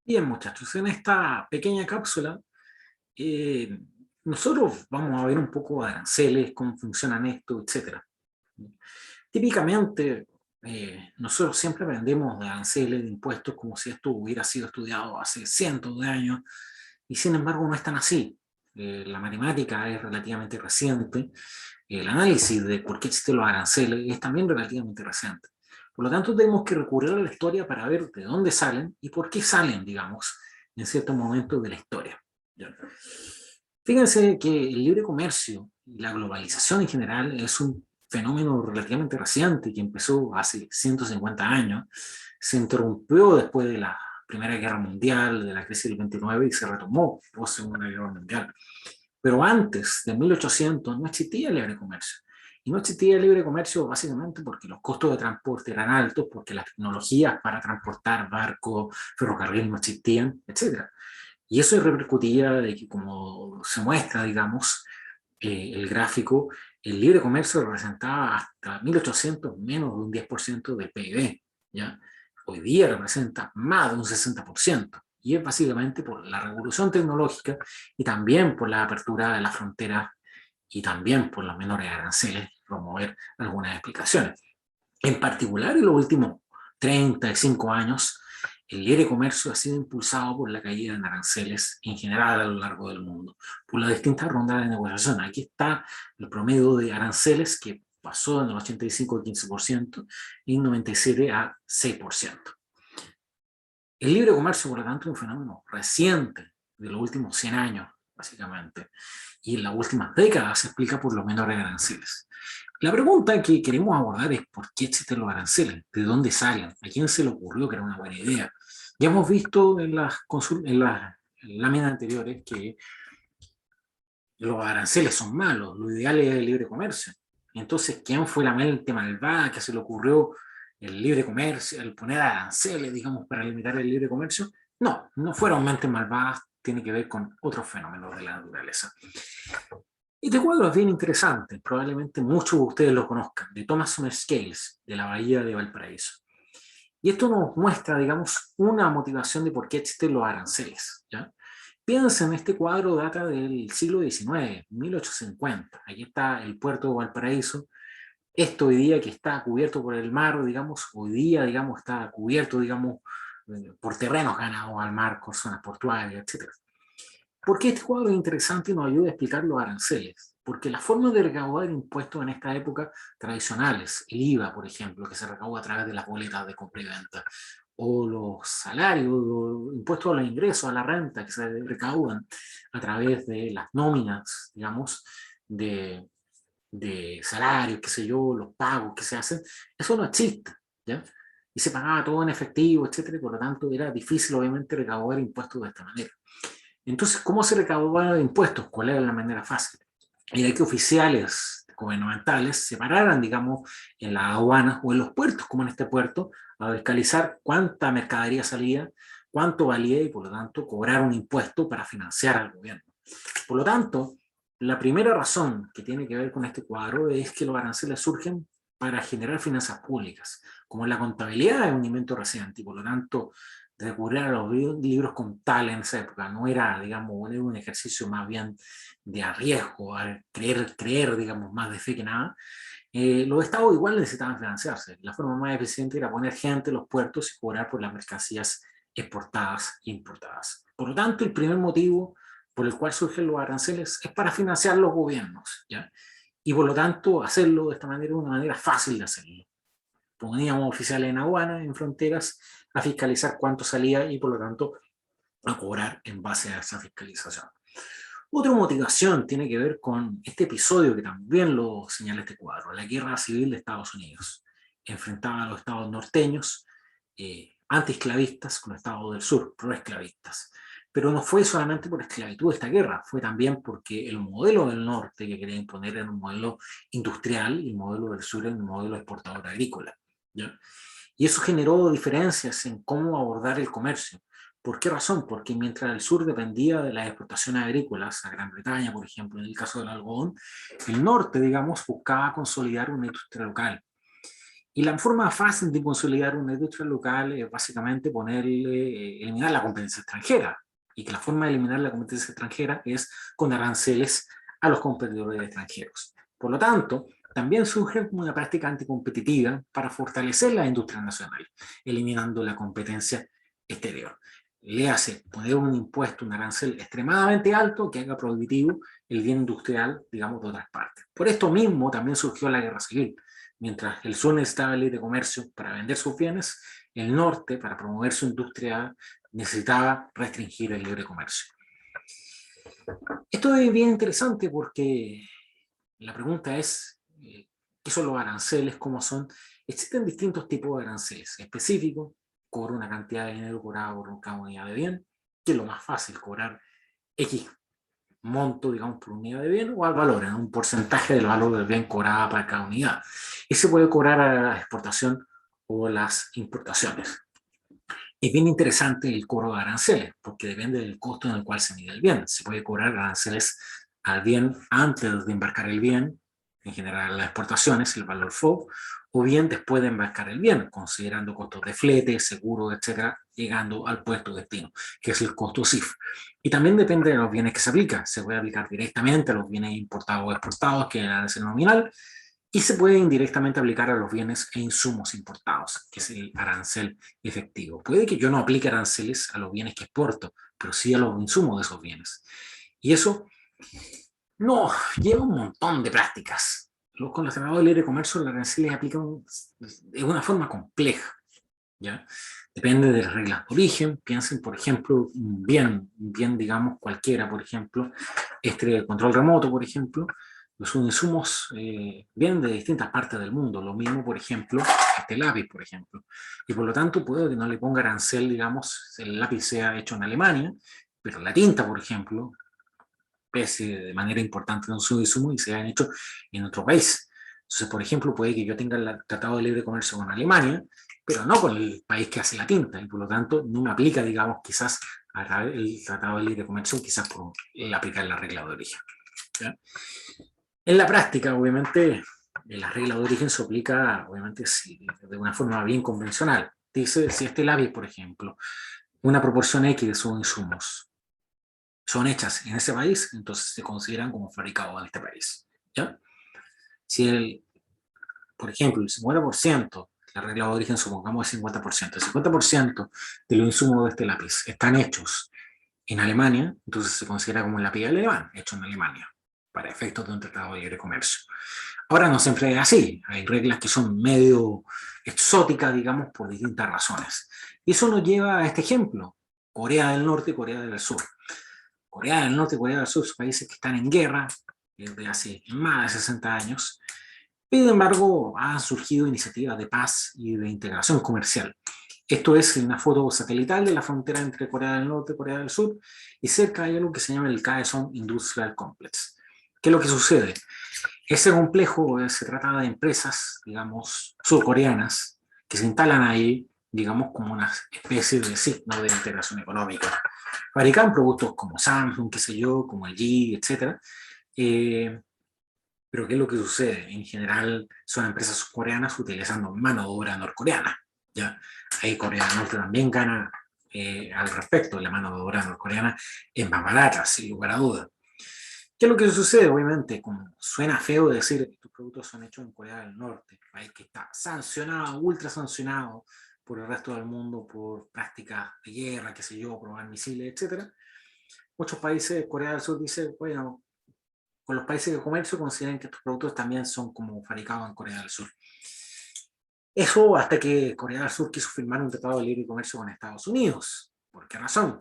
Bien, muchachos, en esta pequeña cápsula eh, nosotros vamos a ver un poco de aranceles, cómo funcionan esto, etcétera. Típicamente, nosotros siempre aprendemos de aranceles, de impuestos, como si esto hubiera sido estudiado hace cientos de años, y sin embargo no es tan así. La matemática es relativamente reciente, el análisis de por qué existen los aranceles es también relativamente reciente. Por lo tanto, tenemos que recurrir a la historia para ver de dónde salen y por qué salen, digamos, en ciertos momentos de la historia. ¿Ya? Fíjense que el libre comercio y la globalización en general es un fenómeno relativamente reciente que empezó hace 150 años, se interrumpió después de la Primera Guerra Mundial, de la crisis del 29 y se retomó post Segunda Guerra Mundial. Pero antes de 1800 no existía el libre comercio. Y no existía el libre comercio básicamente porque los costos de transporte eran altos, porque las tecnologías para transportar barcos, ferrocarril no existían, etcétera. Y eso repercutía de que, como se muestra, digamos, el gráfico, el libre comercio representaba hasta 1800 menos de un 10% del PIB, ¿ya? Hoy día representa más de un 60%, y es básicamente por la revolución tecnológica y también por la apertura de la frontera y también por los menores aranceles, promover algunas explicaciones. En particular, en los últimos 35 años, el libre comercio ha sido impulsado por la caída de aranceles en general a lo largo del mundo, por las distintas rondas de negociación. Aquí está el promedio de aranceles que pasó en el 85 a 15% y en 97 a 6%. El libre comercio, por lo tanto, es un fenómeno reciente de los últimos 100 años, básicamente, y en las últimas décadas se explica por los menores aranceles. La pregunta que queremos abordar es por qué existen los aranceles, de dónde salen, a quién se le ocurrió que era una buena idea. Ya hemos visto en las láminas anteriores que los aranceles son malos, lo ideal es el libre comercio. Entonces, ¿quién fue la mente malvada que se le ocurrió el libre comercio, el poner aranceles, digamos, para limitar el libre comercio? No, no fueron mentes malvadas, tiene que ver con otros fenómenos de la naturaleza. Este cuadro es bien interesante, probablemente muchos de ustedes lo conozcan, de Thomas Summer Scales, de la Bahía de Valparaíso. Y esto nos muestra, digamos, una motivación de por qué existen los aranceles. ¿Ya? Piensen, este cuadro data del siglo XIX, 1850. Aquí está el puerto de Valparaíso. Esto hoy día que está cubierto por el mar, digamos, hoy día, digamos, está cubierto, digamos, por terrenos ganados al mar, con zonas portuarias, etc. ¿Por qué este cuadro es interesante y nos ayuda a explicar los aranceles? Porque las formas de recaudar impuestos en esta época tradicionales, el IVA, por ejemplo, que se recauda a través de las boletas de compra y venta, o los salarios, los impuestos a los ingresos, a la renta, que se recaudan a través de las nóminas, digamos, de salarios, qué sé yo, los pagos que se hacen, eso no existe, ¿ya? Y se pagaba todo en efectivo, etcétera, y por lo tanto era difícil, obviamente, recaudar impuestos de esta manera. Entonces, ¿cómo se recaudaban impuestos? ¿Cuál era la manera fácil? Era que oficiales gubernamentales se pararan, digamos, en las aduanas o en los puertos, como en este puerto, a fiscalizar cuánta mercadería salía, cuánto valía y, por lo tanto, cobrar un impuesto para financiar al gobierno. Por lo tanto, la primera razón que tiene que ver con este cuadro es que los aranceles surgen para generar finanzas públicas. Como la contabilidad es un invento reciente y por lo tanto recurrir a los libros contables en esa época no era, digamos, era un ejercicio más bien de arriesgo, a creer, digamos, más de fe que nada. Los estados igual necesitaban financiarse. La forma más eficiente era poner gente en los puertos y cobrar por las mercancías exportadas e importadas. Por lo tanto, el primer motivo por el cual surgen los aranceles es para financiar los gobiernos, ¿ya? Y por lo tanto, hacerlo de esta manera es una manera fácil de hacerlo. Poníamos oficiales en aduanas, en fronteras, a fiscalizar cuánto salía y por lo tanto a cobrar en base a esa fiscalización. Otra motivación tiene que ver con este episodio que también lo señala este cuadro, la guerra civil de Estados Unidos. Enfrentaba a los estados norteños, antiesclavistas, con los estados del sur, proesclavistas. Pero no fue solamente por esclavitud esta guerra, fue también porque el modelo del norte que quería imponer era un modelo industrial y el modelo del sur era un modelo exportador agrícola. ¿Ya? Y eso generó diferencias en cómo abordar el comercio. ¿Por qué razón? Porque mientras el sur dependía de las exportaciones agrícolas, a Gran Bretaña, por ejemplo, en el caso del algodón, el norte, digamos, buscaba consolidar una industria local. Y la forma fácil de consolidar una industria local es básicamente eliminar la competencia extranjera. Y que la forma de eliminar la competencia extranjera es con aranceles a los competidores extranjeros. Por lo tanto, también surge una práctica anticompetitiva para fortalecer la industria nacional, eliminando la competencia exterior. Le hace poner un impuesto, un arancel extremadamente alto que haga prohibitivo el bien industrial, digamos, de otras partes. Por esto mismo también surgió la guerra civil. Mientras el sur necesitaba el libre comercio para vender sus bienes, el norte, para promover su industria, necesitaba restringir el libre comercio. Esto es bien interesante porque la pregunta es, ¿qué son los aranceles? ¿Cómo son? Existen distintos tipos de aranceles específicos. Cobro una cantidad de dinero cobrado por cada unidad de bien, que es lo más fácil, cobrar X monto, digamos, por unidad de bien, o al valor, en un porcentaje del valor del bien cobrado para cada unidad. Y se puede cobrar a la exportación o las importaciones. Es bien interesante el cobro de aranceles, porque depende del costo en el cual se mide el bien. Se puede cobrar aranceles al bien antes de embarcar el bien, en general las exportaciones, el valor FOB, o bien después de embarcar el bien, considerando costos de flete, seguro, etcétera, llegando al puerto de destino, que es el costo CIF. Y también depende de los bienes que se aplica. Se puede aplicar directamente a los bienes importados o exportados, que es el arancel nominal, y se puede indirectamente aplicar a los bienes e insumos importados, que es el arancel efectivo. Puede que yo no aplique aranceles a los bienes que exporto, pero sí a los insumos de esos bienes. Y eso no lleva un montón de prácticas. Con los tratados de libre comercio, los aranceles aplican de una forma compleja. ¿Ya? Depende de las reglas de origen. Piensen, por ejemplo, un bien, digamos, cualquiera, por ejemplo, este control remoto, por ejemplo, los insumos vienen de distintas partes del mundo. Lo mismo, por ejemplo, este lápiz, por ejemplo. Y por lo tanto, puedo que no le ponga arancel, digamos, el lápiz sea hecho en Alemania, pero la tinta, por ejemplo, pese de manera importante en su insumo y se han hecho en otro país. Entonces, por ejemplo, puede que yo tenga el Tratado de Libre Comercio con Alemania, pero no con el país que hace la tinta, y por lo tanto no me aplica, digamos, quizás el Tratado de Libre Comercio, quizás por aplicar la regla de origen. ¿Ya? En la práctica, obviamente, la regla de origen se aplica, obviamente, de una forma bien convencional. Dice, si este lápiz, por ejemplo, una proporción X de sus insumos son hechas en ese país, entonces se consideran como fabricados en este país. ¿Ya? Si por ejemplo, el 50%, la regla de origen supongamos el 50%, el 50% de los insumos de este lápiz están hechos en Alemania, entonces se considera como un lápiz alemán, hecho en Alemania, para efectos de un tratado de libre comercio. Ahora no siempre es así, hay reglas que son medio exóticas, digamos, por distintas razones. Y eso nos lleva a este ejemplo, Corea del Norte y Corea del Sur. Corea del Norte y Corea del Sur son países que están en guerra desde hace más de 60 años, sin embargo han surgido iniciativas de paz y de integración comercial. Esto es una foto satelital de la frontera entre Corea del Norte y Corea del Sur, y cerca hay algo que se llama el Kaesong Industrial Complex. ¿Qué es lo que sucede? Ese complejo se trata de empresas, digamos, surcoreanas, que se instalan ahí, digamos, como una especie de signo de integración económica. Fabrican productos como Samsung, qué sé yo, como LG, etc. Pero ¿qué es lo que sucede? En general son empresas surcoreanas utilizando mano de obra norcoreana. ¿Ya? Ahí Corea del Norte también gana al respecto. La mano de obra norcoreana es más barata, sin lugar a dudas. ¿Qué es lo que sucede? Obviamente, como suena feo decir que estos productos son hechos en Corea del Norte, país que está sancionado, ultra sancionado por el resto del mundo por prácticas de guerra, qué sé yo, probar misiles, etc. Muchos países de Corea del Sur dicen, bueno, con los países de comercio consideran que estos productos también son como fabricados en Corea del Sur. Eso hasta que Corea del Sur quiso firmar un tratado de libre comercio con Estados Unidos. ¿Por qué razón?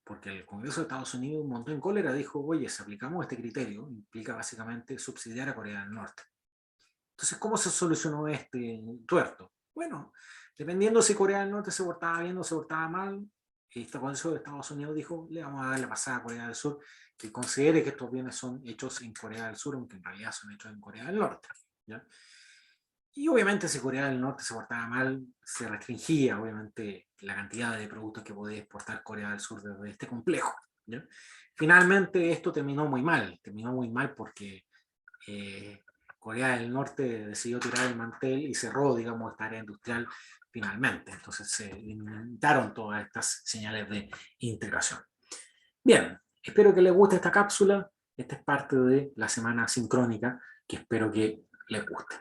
Porque el Congreso de Estados Unidos montó en cólera, dijo, oye, si aplicamos este criterio, implica básicamente subsidiar a Corea del Norte. Entonces, ¿cómo se solucionó este tuerto? Bueno, dependiendo si Corea del Norte se portaba bien o se portaba mal, este Congreso de Estados Unidos dijo, le vamos a dar la pasada a Corea del Sur, que considere que estos bienes son hechos en Corea del Sur, aunque en realidad son hechos en Corea del Norte. ¿Ya? Y obviamente si Corea del Norte se portaba mal, se restringía obviamente la cantidad de productos que podía exportar Corea del Sur desde este complejo. ¿Ya? Finalmente esto terminó muy mal porque Corea del Norte decidió tirar el mantel y cerró, digamos, esta área industrial finalmente. Entonces se limitaron todas estas señales de integración. Bien, espero que les guste esta cápsula. Esta es parte de la semana sincrónica que espero que les guste.